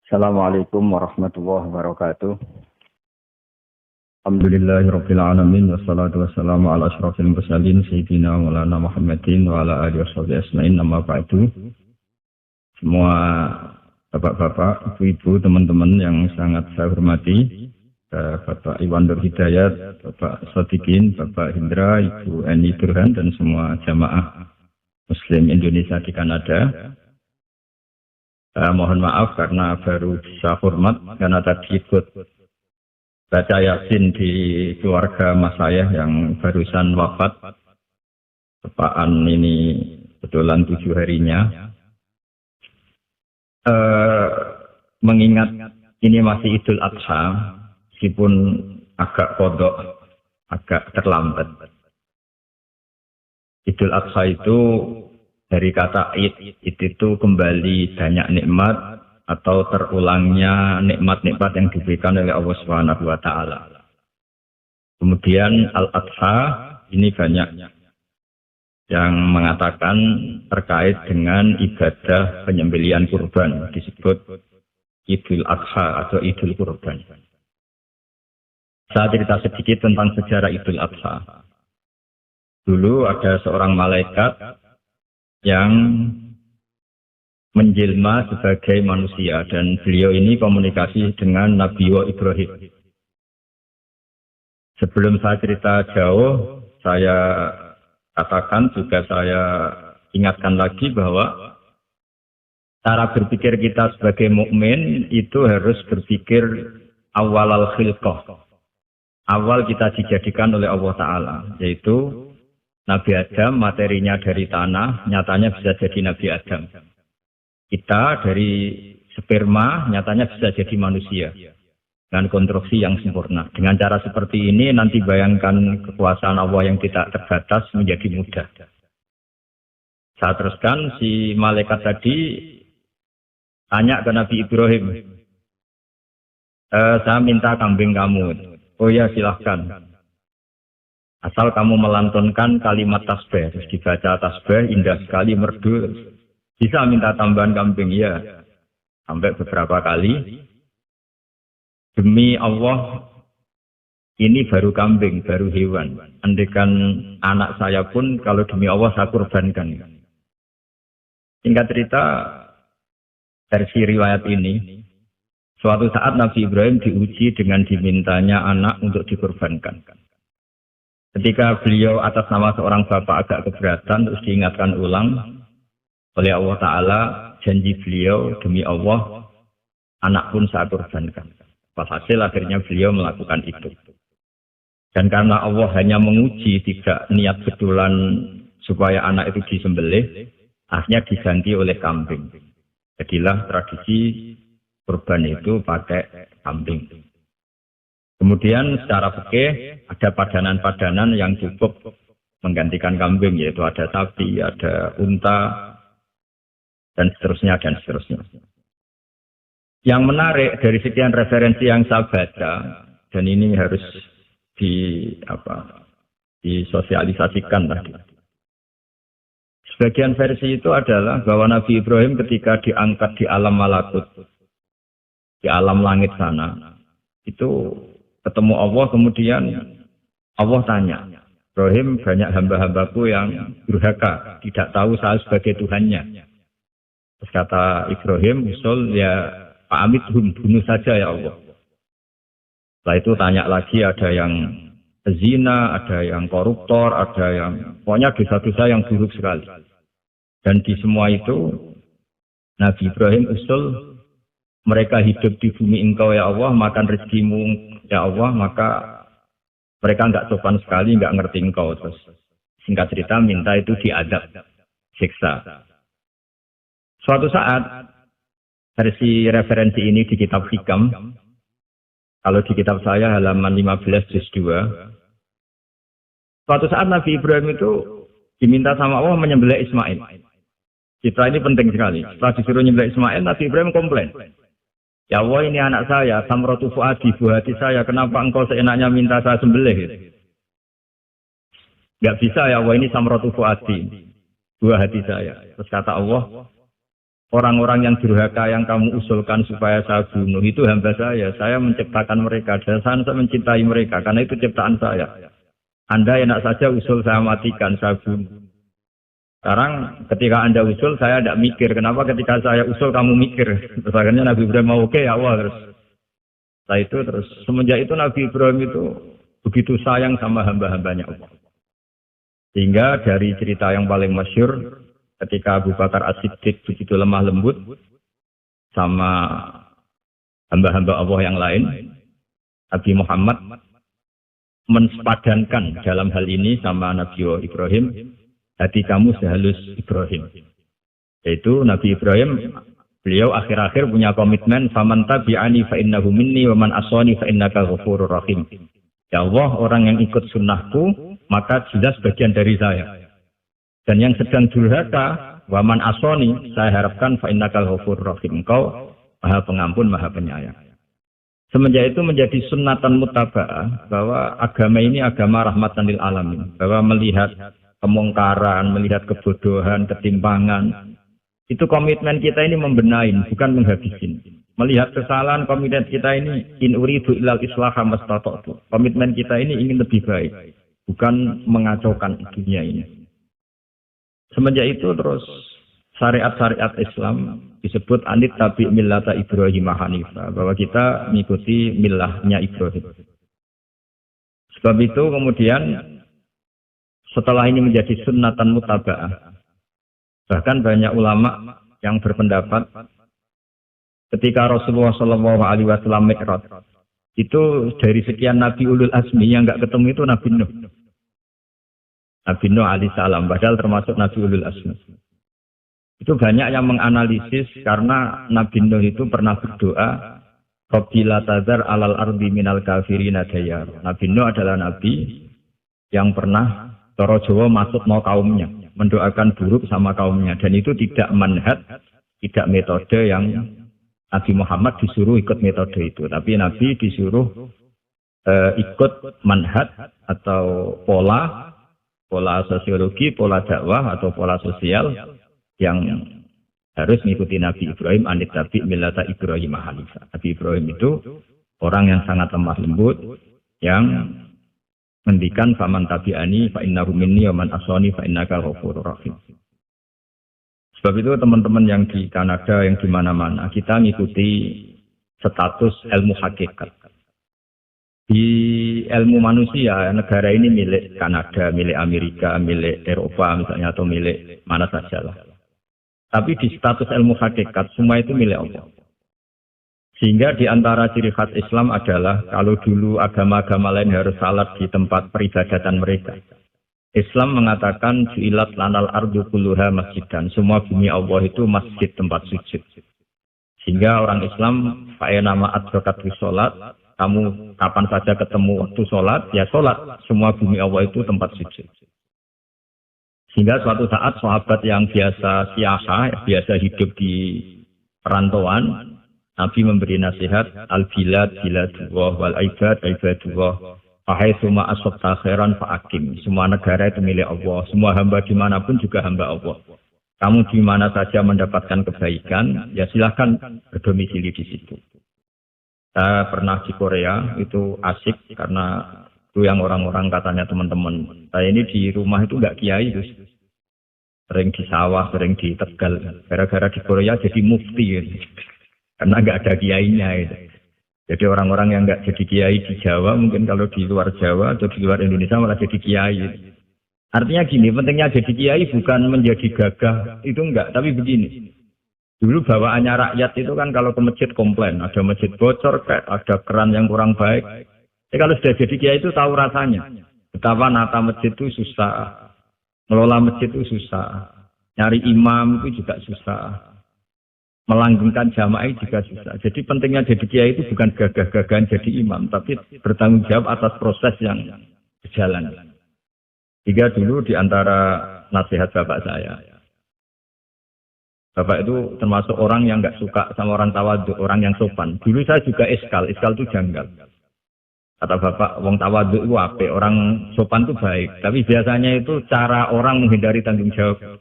Assalamualaikum warahmatullahi wabarakatuh. Alhamdulillahirabbil alamin wassalatu wassalamu ala asyrofil mursalin sayyidina Maulana Muhammadin wa ala alihi washabihi ajmain amma ba'du. Semua bapak-bapak, ibu-ibu, teman-teman yang sangat saya hormati, Bapak Iwan Nur Hidayat, Bapak Sodikin, Bapak Hindra, Ibu Eni Burhan dan semua jamaah Muslim Indonesia di Kanada. Mohon maaf karena baru bisa hormat karena tadi ikut baca yasin di keluarga mas saya yang barusan wafat. Tepaan ini kebetulan 7 harinya. Mengingat ini masih Idul Adha, meskipun agak kodok, agak terlambat. Idul Adha itu dari kata id itu kembali banyak nikmat atau terulangnya nikmat-nikmat yang diberikan oleh Allah Subhanahu wa taala. Kemudian Al-Adha ini banyak yang mengatakan terkait dengan ibadah penyembelihan kurban, disebut Idul Adha atau Idul Kurban. Saya cerita sedikit tentang sejarah Idul Adha. Dulu ada seorang malaikat yang menjelma sebagai manusia dan beliau ini komunikasi dengan Nabi Ibrahim. Sebelum saya cerita jauh, saya katakan juga saya ingatkan lagi bahwa cara berpikir kita sebagai mukmin itu harus berpikir awal al-khilqah. Awal kita dijadikan oleh Allah Ta'ala, yaitu Nabi Adam materinya dari tanah, nyatanya bisa jadi Nabi Adam. Kita dari sperma, nyatanya bisa jadi manusia. Dengan konstruksi yang sempurna. Dengan cara seperti ini, nanti bayangkan kekuasaan Allah yang tidak terbatas menjadi mudah. Saya teruskan, si malaikat tadi tanya ke Nabi Ibrahim. Saya minta kambing kamu. Oh ya, silahkan. Asal kamu melantunkan kalimat tasbih, terus dibaca tasbih, indah sekali, merdu. Bisa minta tambahan kambing, ya. Sampai beberapa kali. Demi Allah, ini baru kambing, baru hewan. Andaikan anak saya pun, kalau demi Allah saya kurbankan. Singkat cerita, versi riwayat ini, suatu saat Nabi Ibrahim diuji dengan dimintanya anak untuk dikurbankan. Ketika beliau atas nama seorang bapak agak keberatan, terus diingatkan ulang oleh Allah Ta'ala, janji beliau demi Allah, anak pun saya kurbankan. Hasil akhirnya beliau melakukan itu. Dan karena Allah hanya menguji, tidak niat betulan supaya anak itu disembelih, akhirnya diganti oleh kambing. Jadilah tradisi kurban itu pakai kambing. Kemudian secara fikih ada padanan-padanan yang cukup menggantikan kambing, yaitu ada sapi, ada unta, dan seterusnya, dan seterusnya. Yang menarik dari sekian referensi yang saya baca, dan ini harus disosialisasikan tadi. Sebagian versi itu adalah bahwa Nabi Ibrahim ketika diangkat di alam malakut, di alam langit sana, itu ketemu Allah, kemudian Allah tanya, Ibrahim, banyak hamba-hambaku yang durhaka, tidak tahu saya sebagai Tuhannya. Terus kata Ibrahim, usul ya Pak Amit, bunuh saja ya Allah. Setelah itu tanya lagi, ada yang zina, ada yang koruptor, ada yang pokoknya dosa-dosa yang buruk sekali. Dan di semua itu Nabi Ibrahim usul, mereka hidup di bumi engkau ya Allah, makan rezekimu ya Allah, maka mereka enggak sopan sekali, enggak ngerti engkau. Terus singkat cerita minta itu diadab, siksa. Suatu saat, versi referensi ini di kitab Hikam, kalau di kitab saya halaman 15 juz 2, suatu saat Nabi Ibrahim itu diminta sama Allah menyembelih Ismail. Citra ini penting sekali. Setelah disuruh menyembelih Ismail, Nabi Ibrahim komplain. Ya Allah, ini anak saya, Samratu Fuadi, buah hati saya, kenapa engkau seenaknya minta saya sembelih? Enggak bisa ya Allah, ini Samratu Fuadi, buah hati saya. Terus kata Allah, orang-orang yang durhaka yang kamu usulkan supaya saya bunuh itu hamba saya menciptakan mereka dan saya mencintai mereka karena itu ciptaan saya. Anda enak saja usul saya matikan, saya bunuh. Sekarang ketika Anda usul saya tidak mikir, kenapa ketika saya usul kamu mikir? Terus akhirnya Nabi Ibrahim mau oke ya Allah terus. Setelah itu terus semenjak itu Nabi Ibrahim itu begitu sayang sama hamba-hambanya Allah. Sehingga dari cerita yang paling masyhur ketika Abu Bakar As-Siddiq begitu lemah lembut sama hamba-hamba Allah yang lain, Nabi Muhammad mensepadankan dalam hal ini sama Nabi Ibrahim, hati kamu sehalus Ibrahim. Yaitu Nabi Ibrahim, beliau akhir-akhir punya komitmen, faman tabi'ani fa innahu minni wa man asani fa innaka ghafurur rahim. Ya Allah, orang yang ikut sunnahku maka jelas bagian dari saya. Dan yang sedang durhaka, wa man asani, saya harapkan fa innaka ghafurur rahim. Engkau Maha Pengampun, Maha Penyayang. Semenjak itu menjadi sunnatan mutaba'ah bahwa agama ini agama rahmatan lil alamin, bahwa melihat kemungkaran, melihat kebodohan, ketimpangan, itu komitmen kita ini membenahin, bukan menghabisin. Melihat kesalahan, komitmen kita ini in uridu ilal islaha mastata'tu. Komitmen kita ini ingin lebih baik, bukan mengacaukan dunia ini. Semenjak itu terus syariat-syariat Islam disebut anit tabi millata Ibrahim Hanifah, bahwa kita mengikuti millahnya Ibrahim. Sebab itu kemudian setelah ini menjadi sunnatan mutaba'ah, bahkan banyak ulama yang berpendapat ketika Rasulullah SAW Mi'raj, itu dari sekian Nabi Ulul Azmi yang nggak ketemu itu Nabi Nuh. Nabi Nuh alaihissalam, padahal termasuk Nabi Ulul Azmi. Itu banyak yang menganalisis karena Nabi Nuh itu pernah berdoa, Rabbi la tazar alal ardi minal kafirina dayar. Nabi Nuh adalah Nabi yang pernah Toro Jawa masuk mau kaumnya, mendoakan buruk sama kaumnya. Dan itu tidak manhaj, tidak metode yang Nabi Muhammad disuruh ikut metode itu. Tapi Nabi disuruh ikut manhaj atau pola sosiologi, pola dakwah atau pola sosial yang harus mengikuti Nabi Ibrahim anit tabi millata Ibrahim Hanifah. Nabi Ibrahim itu orang yang sangat lemah lembut, yang ngendikan faman tabi'ani fa innahu minni wa man asani fa innaka ghafurur rahim. Sebab itu teman-teman yang di Kanada, yang di mana-mana, kita ngikuti status ilmu hakikat. Di ilmu manusia, negara ini milik Kanada, milik Amerika, milik Eropa misalnya, atau milik mana sajalah. Tapi di status ilmu hakikat, semua itu milik Allah. Sehingga di antara ciri khas Islam adalah, kalau dulu agama-agama lain harus salat di tempat peribadatan mereka, Islam mengatakan, ju'ilat lanal ardu kulluha masjidan. Semua bumi Allah itu masjid, tempat sujud. Sehingga orang Islam, fa'ena ma'at zakatwi sholat, kamu kapan saja ketemu waktu sholat, ya sholat. Semua bumi Allah itu tempat sujud. Sehingga suatu saat sahabat yang biasa siasa, biasa hidup di perantauan, Nabi memberi nasihat, al-bilad biladullah wal ibad ibadullah. Fahaitsuma asabta khairan fa'akim. Semua negara itu milik Allah, semua hamba dimanapun juga hamba Allah. Kamu di mana saja mendapatkan kebaikan, ya silahkan berdomisili di situ. Saya pernah di Korea, itu asik karena itu yang orang-orang katanya teman-teman. Saya ini di rumah itu nggak kiai, terus sering di sawah, sering di Tegal. Gara-gara di Korea jadi mufti, gitu. Karena nggak ada kiainya. Gitu. Jadi orang-orang yang nggak jadi kiai di Jawa, mungkin kalau di luar Jawa atau di luar Indonesia malah jadi kiai. Artinya gini, pentingnya jadi kiai bukan menjadi gagah, itu enggak. Tapi begini, dulu bawaannya rakyat itu kan kalau ke masjid komplain, ada masjid bocor, ada keran yang kurang baik. Kalau sudah jadi kiai itu tahu rasanya. Betapa nata masjid itu susah, ngelola masjid itu susah, nyari imam itu juga susah. Melanggengkan jamaah juga susah. Jadi pentingnya jadi kiai itu bukan gagah-gagahan jadi imam, tapi bertanggung jawab atas proses yang berjalan. Tiga dulu di antara nasihat bapak saya. Bapak itu termasuk orang yang nggak suka sama orang tawadhu, orang yang sopan. Dulu saya juga iskal itu janggal. Kata bapak, wong tawadhu itu apik, orang sopan itu baik. Tapi biasanya itu cara orang menghindari tanggung jawab.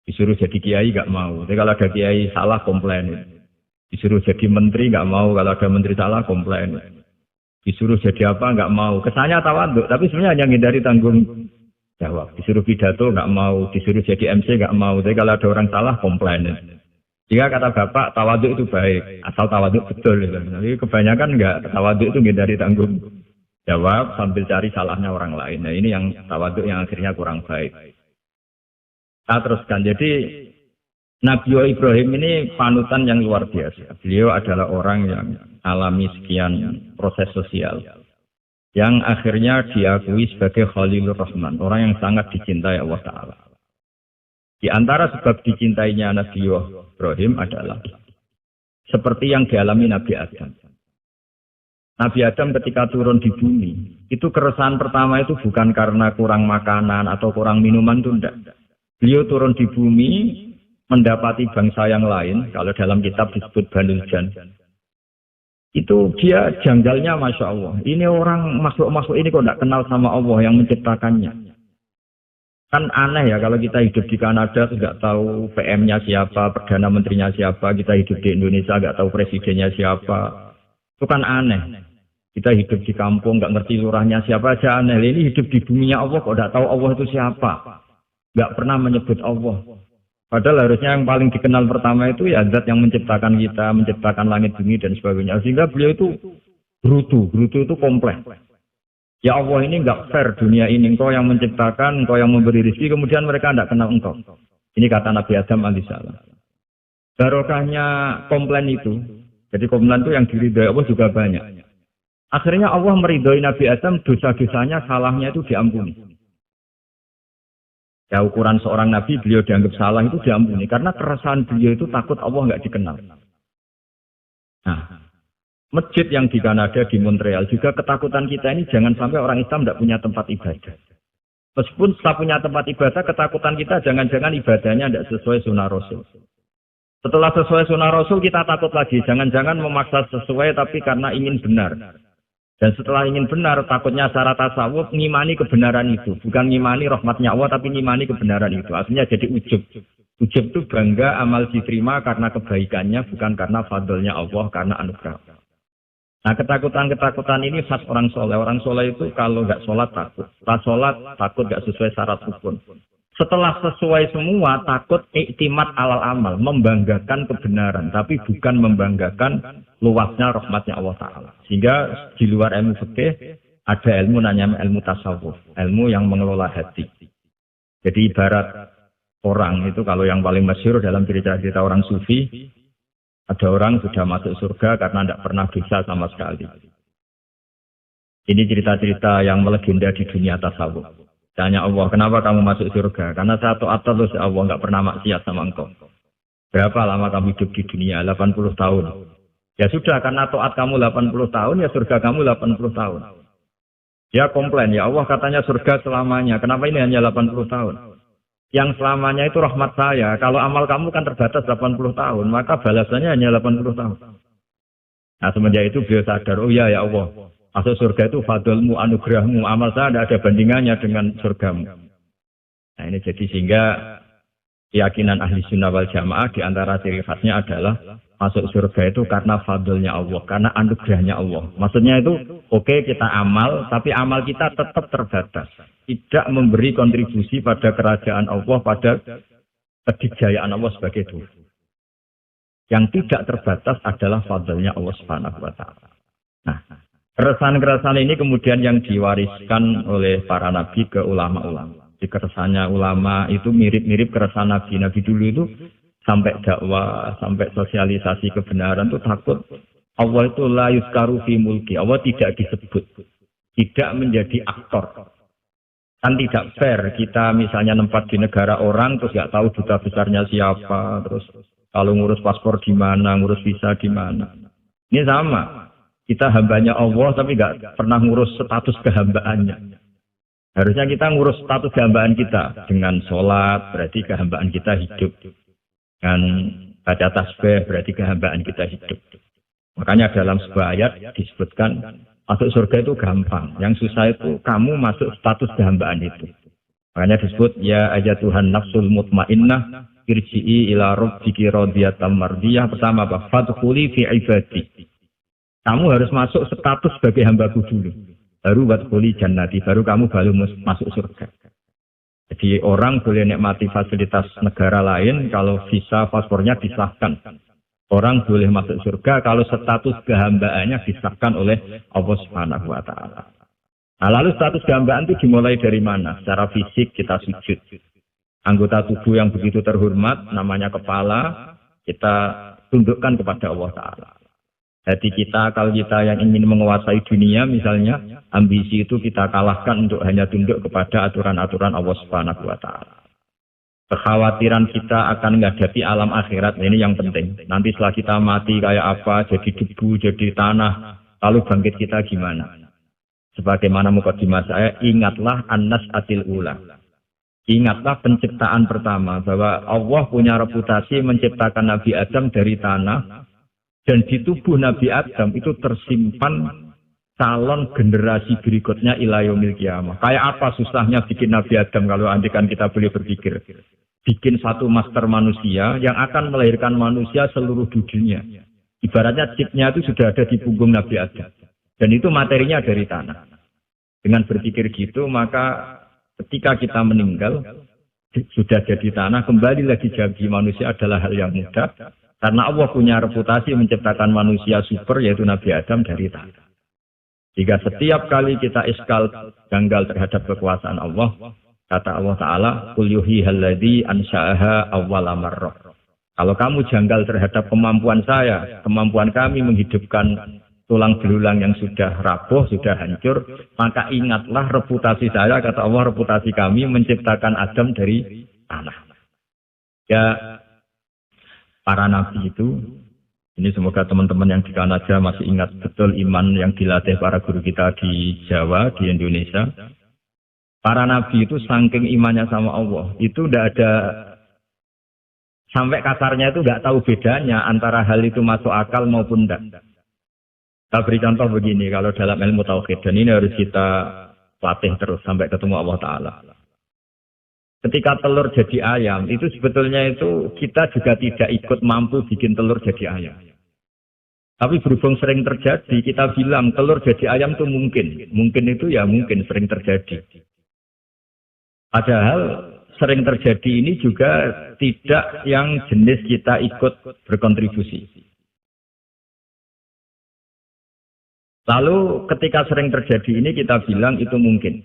Disuruh jadi kiai nggak mau. Tapi kalau ada kiai salah komplain. Disuruh jadi menteri nggak mau. Kalau ada menteri salah komplain. Disuruh jadi apa nggak mau. Kesannya tawaduk, tapi sebenarnya hanya menghindari tanggung jawab. Disuruh pidato nggak mau. Disuruh jadi MC nggak mau. Tapi kalau ada orang salah komplain. Jika kata bapak tawaduk itu baik, asal tawaduk betul. Gitu. Tapi kebanyakan nggak, tawaduk itu menghindari tanggung jawab sambil cari salahnya orang lain. Nah ini yang tawaduk yang akhirnya kurang baik. Saya teruskan. Jadi Nabi Ibrahim ini panutan yang luar biasa. Beliau adalah orang yang alami sekian proses sosial yang akhirnya diakui sebagai Khalilur Rahman, orang yang sangat dicintai Allah Ta'ala. Di antara sebab dicintainya Nabi Ibrahim adalah seperti yang dialami Nabi Adam. Nabi Adam ketika turun di bumi, itu keresahan pertama itu bukan karena kurang makanan atau kurang minuman, itu tidak. Beliau turun di bumi, mendapati bangsa yang lain, kalau dalam kitab disebut Banul Jan. Itu dia janggalnya Masya Allah. Ini orang makhluk-makhluk ini kok tidak kenal sama Allah yang menciptakannya. Kan aneh ya kalau kita hidup di Kanada, nggak tahu PM-nya siapa, Perdana Menterinya siapa, kita hidup di Indonesia, nggak tahu presidennya siapa. Itu kan aneh. Kita hidup di kampung, nggak ngerti lurahnya siapa aja aneh. Ini hidup di buminya Allah, kok nggak tahu Allah itu siapa. Nggak pernah menyebut Allah. Padahal harusnya yang paling dikenal pertama itu ya zat yang menciptakan kita, menciptakan langit bumi dan sebagainya. Sehingga beliau itu brutu itu kompleks. Ya Allah ini nggak fair dunia ini, engkau yang menciptakan, engkau yang memberi rezeki, kemudian mereka tidak kenal engkau. Ini kata Nabi Adam alaihissalam. Barokahnya komplain itu, jadi komplain itu yang diridhoi Allah juga banyak. Akhirnya Allah meridhoi Nabi Adam, dosa-dosanya, salahnya itu diampuni. Ya ukuran seorang nabi beliau dianggap salah itu diampuni karena keresahan beliau itu takut Allah nggak dikenal. Nah, masjid yang di Kanada di Montreal juga ketakutan kita ini jangan sampai orang Islam tidak punya tempat ibadah. Meskipun setelah punya tempat ibadah, ketakutan kita jangan-jangan ibadahnya tidak sesuai sunnah Rasul. Setelah sesuai sunnah Rasul kita takut lagi, jangan-jangan memaksa sesuai tapi karena ingin benar. Dan setelah ingin benar, takutnya syarat tasawuf, ngimani kebenaran itu. Bukan ngimani rahmatnya Allah, tapi ngimani kebenaran itu. Artinya jadi ujub. Ujub itu bangga amal diterima karena kebaikannya, bukan karena fadlnya Allah, karena anugerah. Nah ketakutan-ketakutan ini khas orang soleh. Orang soleh itu kalau nggak sholat takut. Pas sholat takut nggak sesuai syarat rukun. Setelah sesuai semua, takut iktimat alal amal, membanggakan kebenaran, tapi bukan membanggakan luasnya rahmatnya Allah Ta'ala. Sehingga di luar ilmu fikih, ada ilmu namanya ilmu tasawuf, ilmu yang mengelola hati. Jadi ibarat orang itu, kalau yang paling masyhur dalam cerita-cerita orang sufi, ada orang sudah masuk surga karena tidak pernah dosa sama sekali. Ini cerita-cerita yang melegenda di dunia tasawuf. Tanya Allah, kenapa kamu masuk surga? Karena saya taat terus Allah, nggak pernah maksiat sama engkau. Berapa lama kamu hidup di dunia? 80 tahun. Ya sudah, karena taat kamu 80 tahun, ya surga kamu 80 tahun. Dia komplain, ya Allah katanya surga selamanya. Kenapa ini hanya 80 tahun? Yang selamanya itu rahmat saya. Kalau amal kamu kan terbatas 80 tahun, maka balasannya hanya 80 tahun. Nah semenjak itu beliau sadar, oh ya Allah. Masuk surga itu fadlmu, anugerahmu, amal saya tidak ada bandingannya dengan surgamu. Nah ini jadi sehingga keyakinan ahli sunnah wal jamaah di antara ciri khasnya adalah masuk surga itu karena fadlnya Allah, karena anugerahnya Allah. Maksudnya itu oke, kita amal, tapi amal kita tetap terbatas. Tidak memberi kontribusi pada kerajaan Allah, pada kedijayaan Allah sebagai Tuhan. Yang tidak terbatas adalah fadlnya Allah Subhanahu wa Ta'ala. Nah, keresahan-keresahan ini kemudian yang diwariskan oleh para nabi ke ulama-ulama. Di keresahannya ulama itu mirip-mirip keresahan nabi. Nabi dulu itu sampai dakwah, sampai sosialisasi kebenaran itu takut Allah itu la yuskaru fi mulki. Allah tidak disebut. Tidak menjadi aktor. Kan tidak fair kita misalnya nempat di negara orang terus nggak tahu duta besarnya siapa. Terus kalau ngurus paspor di mana, ngurus visa di mana. Ini sama. Kita hambanya Allah tapi nggak pernah ngurus status kehambaannya. Harusnya kita ngurus status kehambaan kita. Dengan sholat berarti kehambaan kita hidup. Dengan baca tasbih berarti kehambaan kita hidup. Makanya dalam sebuah ayat disebutkan masuk surga itu gampang. Yang susah itu kamu masuk status kehambaan itu. Makanya disebut ya ayatuhan nafsul mutmainnah irji'i ila rabbiki radiyatan mardiyah. Pertama apa? Fadkhuli fi ibadi. Kamu harus masuk status sebagai hambaku dulu. Baru wadkhuli jannati, baru kamu masuk surga. Jadi orang boleh nikmati fasilitas negara lain kalau visa paspornya disahkan. Orang boleh masuk surga kalau status kehambaannya disahkan oleh Allah Subhanahu wa taala. Nah, lalu status kehambaan itu dimulai dari mana? Secara fisik kita sujud. Anggota tubuh yang begitu terhormat, namanya kepala, kita tundukkan kepada Allah Ta'ala. Jadi kalau kita yang ingin menguasai dunia misalnya, ambisi itu kita kalahkan untuk hanya tunduk kepada aturan-aturan Allah Subhanahu wa Ta'ala. Kekhawatiran kita akan menghadapi alam akhirat, ini yang penting. Nanti setelah kita mati kayak apa, jadi debu, jadi tanah, lalu bangkit kita gimana? Sebagaimana mukadimah saya, ingatlah an-nas atil ula. Ingatlah penciptaan pertama, bahwa Allah punya reputasi menciptakan Nabi Adam dari tanah, dan di tubuh Nabi Adam itu tersimpan calon generasi berikutnya ila yaumil qiyamah. Kayak apa susahnya bikin Nabi Adam kalau andikan kita boleh berpikir. Bikin satu master manusia yang akan melahirkan manusia seluruh dunia. Ibaratnya chipnya itu sudah ada di punggung Nabi Adam. Dan itu materinya dari tanah. Dengan berpikir gitu, maka ketika kita meninggal, sudah jadi tanah, kembali lagi jadi manusia adalah hal yang mudah. Karena Allah punya reputasi menciptakan manusia super, yaitu Nabi Adam dari tanah. Jika setiap kali kita iskal janggal terhadap kekuasaan Allah, kata Allah Ta'ala, Qul yuhihal ladzi ansha'aha awwala marrah. Kalau kamu janggal terhadap kemampuan saya, kemampuan kami menghidupkan tulang belulang yang sudah rapuh, sudah hancur, maka ingatlah reputasi saya, kata Allah, reputasi kami menciptakan Adam dari tanah. Ya, para nabi itu, ini semoga teman-teman yang di Kanada masih ingat betul iman yang dilatih para guru kita di Jawa, di Indonesia. Para nabi itu saking imannya sama Allah, itu tidak ada, sampai kasarnya itu tidak tahu bedanya antara hal itu masuk akal maupun tidak. Kita beri contoh begini, kalau dalam ilmu tauhid, dan ini harus kita latih terus sampai ketemu Allah Ta'ala. Ketika telur jadi ayam, itu sebetulnya itu kita juga tidak ikut mampu bikin telur jadi ayam. Tapi berhubung sering terjadi, kita bilang telur jadi ayam itu mungkin. Mungkin itu ya mungkin sering terjadi. Padahal sering terjadi ini juga tidak yang jenis kita ikut berkontribusi. Lalu ketika sering terjadi ini kita bilang itu mungkin.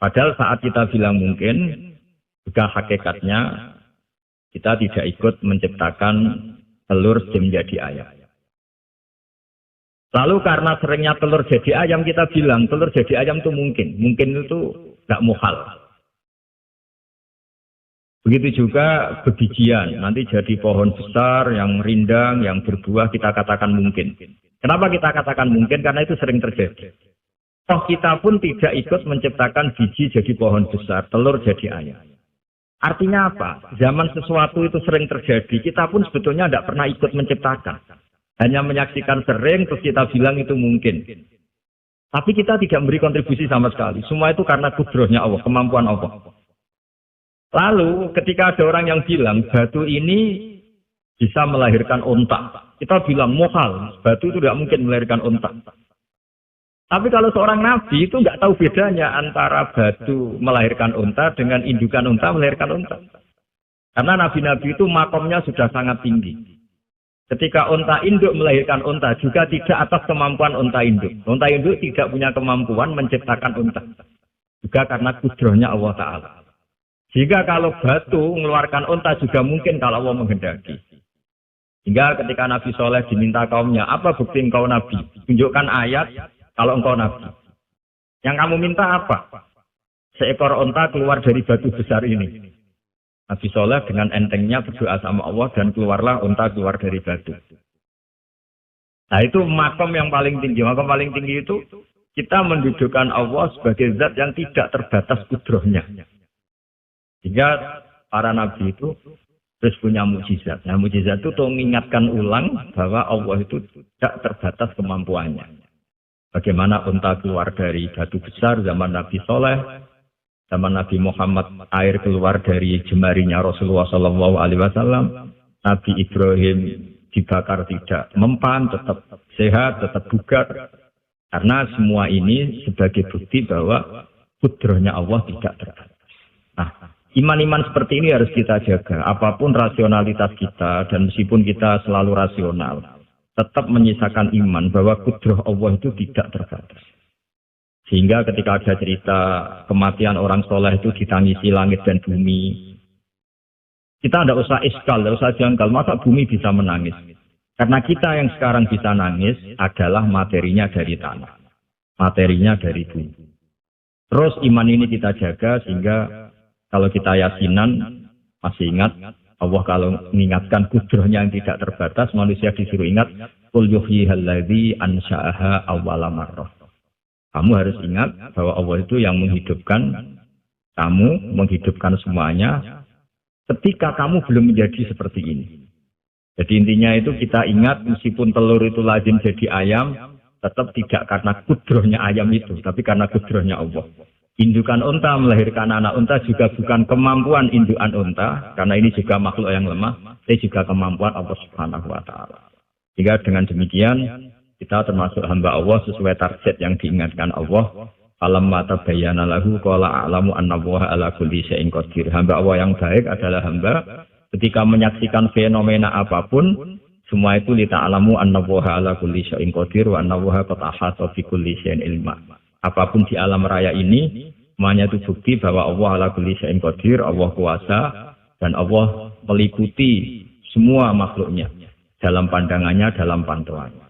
Padahal saat kita bilang mungkin, juga hakikatnya kita tidak ikut menciptakan telur menjadi ayam. Lalu karena seringnya telur jadi ayam, kita bilang telur jadi ayam itu mungkin. Mungkin itu tidak muhal. Begitu juga bebijian. Nanti jadi pohon besar, yang rindang, yang berbuah, kita katakan mungkin. Kenapa kita katakan mungkin? Karena itu sering terjadi. Toh kita pun tidak ikut menciptakan biji jadi pohon besar, telur jadi ayam. Artinya apa? Zaman sesuatu itu sering terjadi, kita pun sebetulnya tidak pernah ikut menciptakan. Hanya menyaksikan sering, terus kita bilang itu mungkin. Tapi kita tidak memberi kontribusi sama sekali. Semua itu karena kudrohnya Allah, kemampuan Allah. Lalu ketika ada orang yang bilang, batu ini bisa melahirkan unta. Kita bilang mohal, batu itu tidak mungkin melahirkan unta. Tapi kalau seorang nabi itu nggak tahu bedanya antara batu melahirkan unta dengan indukan unta melahirkan unta. Karena nabi-nabi itu makomnya sudah sangat tinggi. Ketika unta induk melahirkan unta juga tidak atas kemampuan unta induk. Unta induk tidak punya kemampuan menciptakan unta. Juga karena kudrohnya Allah Ta'ala. Jika kalau batu mengeluarkan unta juga mungkin kalau Allah menghendaki. Hingga ketika Nabi Soleh diminta kaumnya, apa bukti engkau Nabi? Tunjukkan ayat kalau engkau Nabi. Yang kamu minta apa? Seekor unta keluar dari batu besar ini. Nabi Soleh dengan entengnya berdoa sama Allah dan keluarlah unta keluar dari batu. Nah itu makom yang paling tinggi. Makom paling tinggi itu kita mendudukkan Allah sebagai zat yang tidak terbatas kudrohnya. Sehingga para nabi itu terus punya mukjizat. Nah, mukjizat itu mengingatkan ulang bahwa Allah itu tidak terbatas kemampuannya. Bagaimana unta keluar dari batu besar zaman Nabi Soleh, Zaman Nabi Muhammad air keluar dari jemarinya Rasulullah Shallallahu Alaihi Wasallam, Nabi Ibrahim dibakar tidak mempan, tetap sehat, tetap bugar. Karena semua ini sebagai bukti bahwa kudrahnya Allah tidak terbatas. Nah, iman-iman seperti ini harus kita jaga. Apapun rasionalitas kita dan meskipun kita selalu rasional, tetap menyisakan iman bahwa kudrah Allah itu tidak terbatas. Sehingga ketika ada cerita kematian orang soleh itu ditangisi langit dan bumi, kita tidak usah iskal, tidak usah jangkal, masa bumi bisa menangis. Karena kita yang sekarang bisa nangis adalah materinya dari tanah, materinya dari bumi. Terus iman ini kita jaga sehingga kalau kita yasinan, masih ingat, Allah kalau mengingatkan kudrahnya yang tidak terbatas, manusia disuruh ingat, Qul yuhyihal ladzi ansha'aha awwala marrah. Kamu harus ingat bahwa Allah itu yang menghidupkan kamu, menghidupkan semuanya ketika kamu belum menjadi seperti ini. Jadi intinya itu kita ingat meskipun telur itu lazim jadi ayam, tetap tidak karena kudrahnya ayam itu, tapi karena kudrahnya Allah. Indukan unta melahirkan anak unta juga bukan kemampuan indukan unta, karena ini juga makhluk yang lemah, tapi juga kemampuan Allah Subhanahu wa Ta'ala. Sehingga dengan demikian kita termasuk hamba Allah sesuai target yang diingatkan Allah. Falamma tabayyana lahu qala a'lamu anna Allaha ala kulli syai'in qadir. Hamba Allah yang baik adalah hamba ketika menyaksikan fenomena apapun, semua itu lita'alamu anna Allaha ala kulli syai'in qadir wa anna Allaha qad ahata bi kulli syai'in ilma. Apapun di alam raya ini, semuanya itu bukti bahwa Allah ala kulli syai'in qadir, Allah kuasa dan Allah meliputi semua makhluknya dalam pandangannya, dalam pantauannya.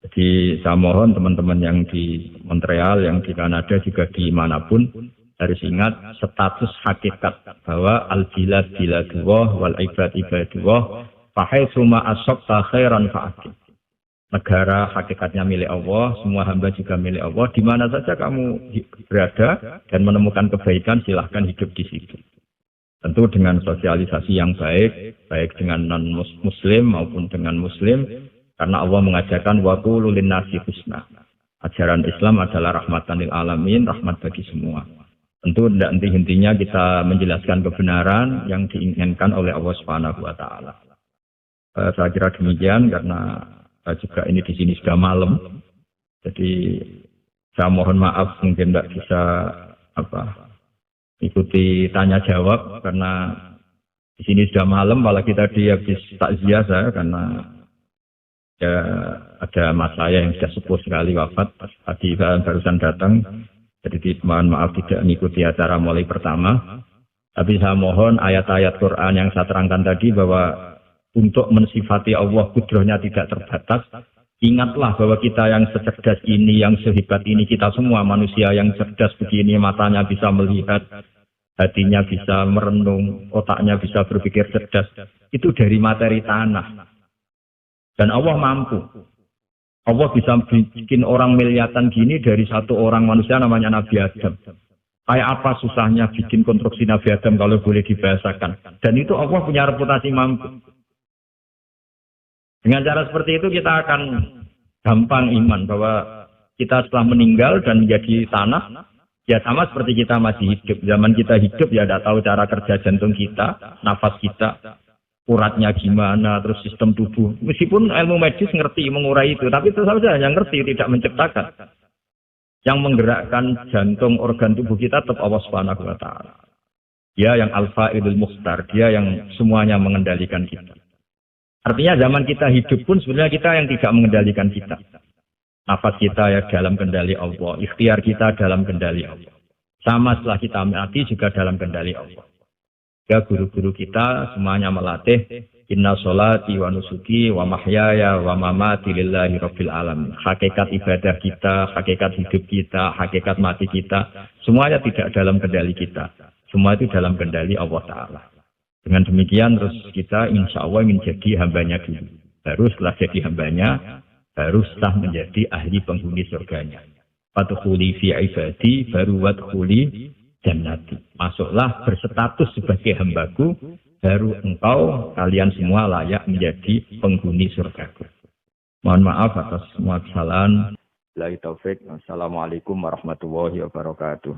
Jadi saya mohon teman-teman yang di Montreal, yang di Kanada, juga di manapun harus ingat status hakikat bahwa al-bilad biladullah wal ibad ibadullah fahaitsu ma asabta khairan fa'aqim. Negara hakikatnya milik Allah, semua hamba juga milik Allah. Di mana saja kamu berada dan menemukan kebaikan, silahkan hidup di situ. Tentu dengan sosialisasi yang baik, baik dengan non-muslim maupun dengan muslim. Karena Allah mengajarkan wa qulu linnasi husna. Ajaran Islam adalah rahmatan lil alamin, rahmat bagi semua. Tentu tidak henti-hentinya kita menjelaskan kebenaran yang diinginkan oleh Allah Subhanahu wa Ta'ala. Saya kira demikian karena juga ini di sini sudah malam. Jadi saya mohon maaf mungkin tidak bisa ikuti tanya jawab karena di sini sudah malam, apalagi tadi habis takziah saya karena ya, ada mas saya yang sudah sepuh sekali wafat, tadi barusan datang, jadi mohon maaf tidak mengikuti acara mulai pertama. Tapi saya mohon ayat-ayat Quran yang saya terangkan tadi bahwa untuk mensifati Allah kudrahnya tidak terbatas, ingatlah bahwa kita yang secerdas ini, yang sehebat ini, kita semua manusia yang cerdas begini, matanya bisa melihat, hatinya bisa merenung, otaknya bisa berpikir cerdas, itu dari materi tanah. Dan Allah mampu. Allah bisa bikin orang miliatan gini dari satu orang manusia namanya Nabi Adam. Kayak apa susahnya bikin konstruksi Nabi Adam kalau boleh dibahasakan. Dan itu Allah punya reputasi mampu. Dengan cara seperti itu kita akan gampang iman bahwa kita setelah meninggal dan menjadi tanah, ya sama seperti kita masih hidup. Zaman kita hidup ya tidak tahu cara kerja jantung kita, nafas kita, uratnya gimana, terus sistem tubuh. Meskipun ilmu medis ngerti mengurai itu, tapi itu saja yang ngerti, tidak menciptakan. Yang menggerakkan jantung, organ tubuh kita tetap Allah Subhanahu wa Ta'ala. Dia yang al-fa'ilul mukhtar, dia yang semuanya mengendalikan kita. Artinya zaman kita hidup pun sebenarnya kita yang tidak mengendalikan kita. Nafas kita ya dalam kendali Allah, ikhtiar kita dalam kendali Allah. Sama setelah kita mati juga dalam kendali Allah. Ya guru-guru kita semuanya melatih inna sholati wa nusuki wa mahyaya wa mamati lillahi rabbil alamin. Hakikat ibadah kita, hakikat hidup kita, hakikat mati kita, semuanya tidak dalam kendali kita. Semua itu dalam kendali Allah Ta'ala. Dengan demikian terus kita insya Allah ingin jadi hambanya dulu. Baru setelah jadi hambanya, baru sah menjadi ahli penghuni surganya. Fadkhuli fi ibadi baru wadkhuli jannati. Masuklah berstatus sebagai hambaku, baru engkau kalian semua layak menjadi penghuni surgaku. Mohon maaf atas semua kesalahan. Wassalamualaikum warahmatullahi wabarakatuh.